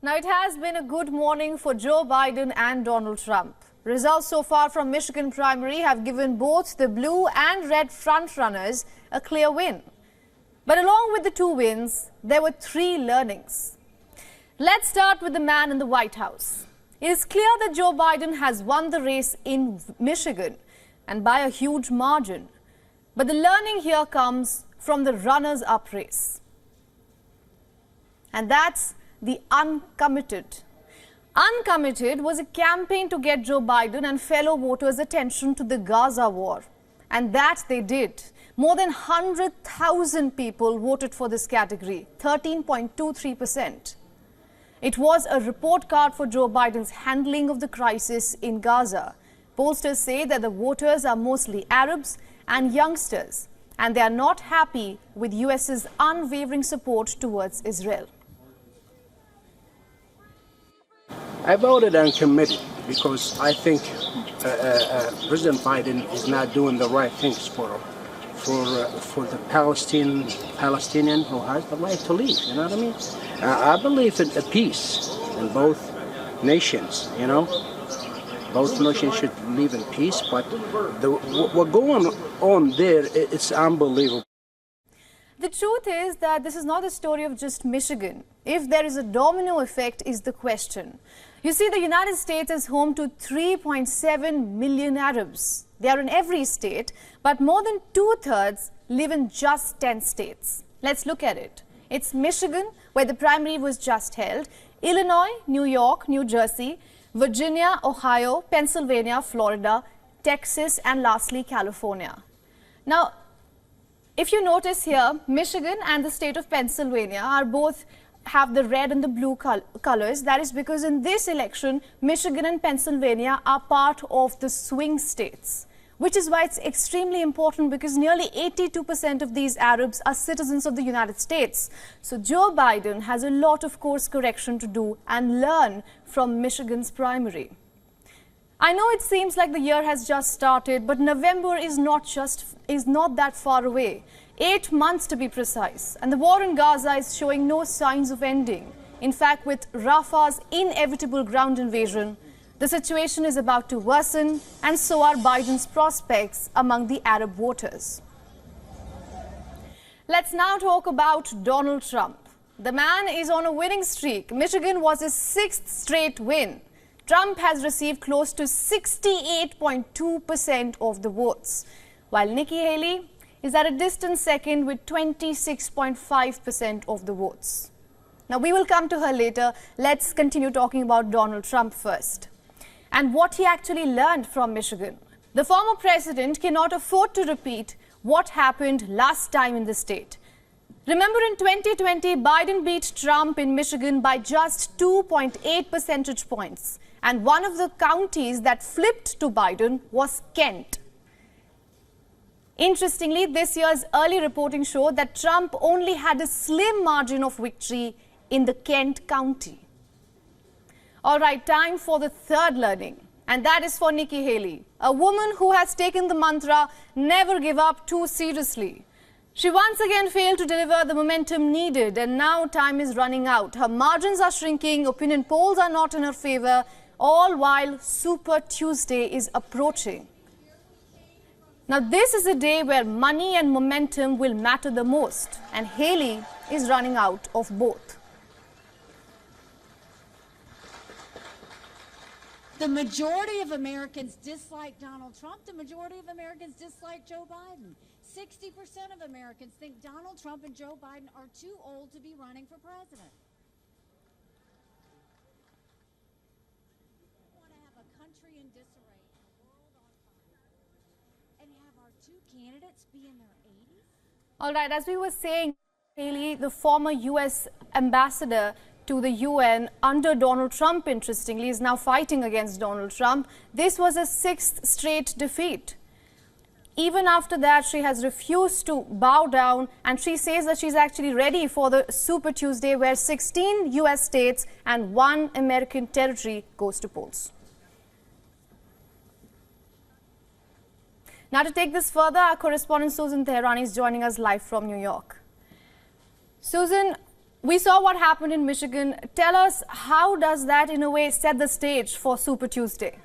Now, it has been a good morning for Joe Biden and Donald Trump. Results so far from Michigan primary have given both the blue and red frontrunners a clear win. But along with the two wins, there were three learnings. Let's start with the man in the White House. It is clear that Joe Biden has won the race in Michigan, and by a huge margin. But the learning here comes from the runners-up race. And that's the Uncommitted. Uncommitted was a campaign to get Joe Biden and fellow voters' attention to the Gaza war. And that they did. More than 100,000 people voted for this category, 13.23%. It was a report card for Joe Biden's handling of the crisis in Gaza. Pollsters say that the voters are mostly Arabs and youngsters, and they are not happy with US's unwavering support towards Israel. I voted uncommitted because I think President Biden is not doing the right things for the Palestinian who has the right to live. You know what I mean? I believe in peace in both nations. You know, both nations should live in peace. But what's going on there, it's unbelievable. The truth is that this is not a story of just Michigan. If there is a domino effect is the question. You see, the United States is home to 3.7 million Arabs. They are in every state, but more than two-thirds live in just 10 states. Let's look at it. It's Michigan, where the primary was just held, Illinois, New York, New Jersey, Virginia, Ohio, Pennsylvania, Florida, Texas, and lastly, California. Now, if you notice here, Michigan and the state of Pennsylvania are both have the red and the blue colors. That is because in this election, Michigan and Pennsylvania are part of the swing states, which is why it's extremely important because nearly 82% of these Arabs are citizens of the United States. So Joe Biden has a lot of course correction to do and learn from Michigan's primary. I know it seems like the year has just started, but November is not that far away. 8 months to be precise, and the war in Gaza is showing no signs of ending. In fact, with Rafah's inevitable ground invasion, the situation is about to worsen, and so are Biden's prospects among the Arab voters. Let's now talk about Donald Trump. The man is on a winning streak. Michigan was his 6th straight win. Trump has received close to 68.2% of the votes, while Nikki Haley is at a distant second with 26.5% of the votes. Now, we will come to her later. Let's continue talking about Donald Trump first and what he actually learned from Michigan. The former president cannot afford to repeat what happened last time in the state. Remember, in 2020, Biden beat Trump in Michigan by just 2.8 percentage points. And one of the counties that flipped to Biden was Kent. Interestingly, this year's early reporting showed that Trump only had a slim margin of victory in the Kent County. All right, time for the third learning, and that is for Nikki Haley, a woman who has taken the mantra, never give up, too seriously. She once again failed to deliver the momentum needed, and now time is running out. Her margins are shrinking, opinion polls are not in her favor, all while Super Tuesday is approaching. Now, this is a day where money and momentum will matter the most, and Haley is running out of both. The majority of Americans dislike Donald Trump. The majority of Americans dislike Joe Biden. 60% of Americans think Donald Trump and Joe Biden are too old to be running for president. We want to have a country in disarray, a world on fire, and have our two candidates be in their 80s? All right, as we were saying, Haley, the former U.S. ambassador to the UN under Donald Trump, interestingly, is now fighting against Donald Trump. This was a 6th straight defeat. Even after that, she has refused to bow down, and she says that she's actually ready for the Super Tuesday where 16 U.S. states and 1 American territory goes to polls. Now, to take this further, our correspondent Susan Teherani is joining us live from New York. Susan, We saw what happened in Michigan. Tell us, how does that in a way set the stage for Super Tuesday?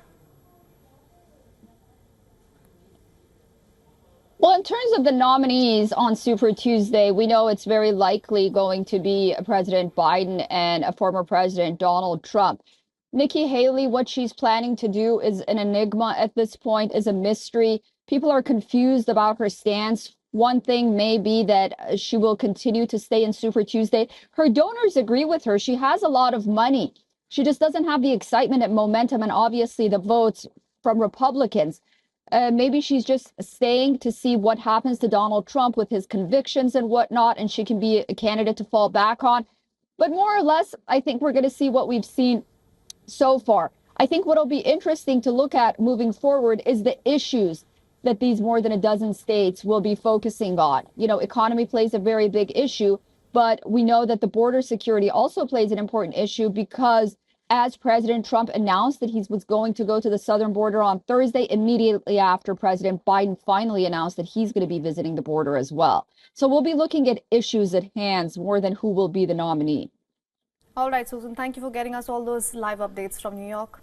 Well, in terms of the nominees on Super Tuesday, we know it's very likely going to be President Biden and a former President Donald Trump. Nikki Haley, what she's planning to do is an enigma at this point, is a mystery. People are confused about her stance. One thing may be that she will continue to stay in Super Tuesday. Her donors agree with her. She has a lot of money. She just doesn't have the excitement and momentum and obviously the votes from Republicans. Maybe she's just staying to see what happens to Donald Trump with his convictions and whatnot, and she can be a candidate to fall back on. But more or less, I think we're going to see what we've seen so far. I think what'll be interesting to look at moving forward is the issues that these more than a dozen states will be focusing on. You know, economy plays a very big issue, but we know that the border security also plays an important issue because as President Trump announced that he was going to go to the southern border on Thursday, immediately after President Biden finally announced that he's going to be visiting the border as well. So we'll be looking at issues at hand more than who will be the nominee. All right, Susan, thank you for getting us all those live updates from New York.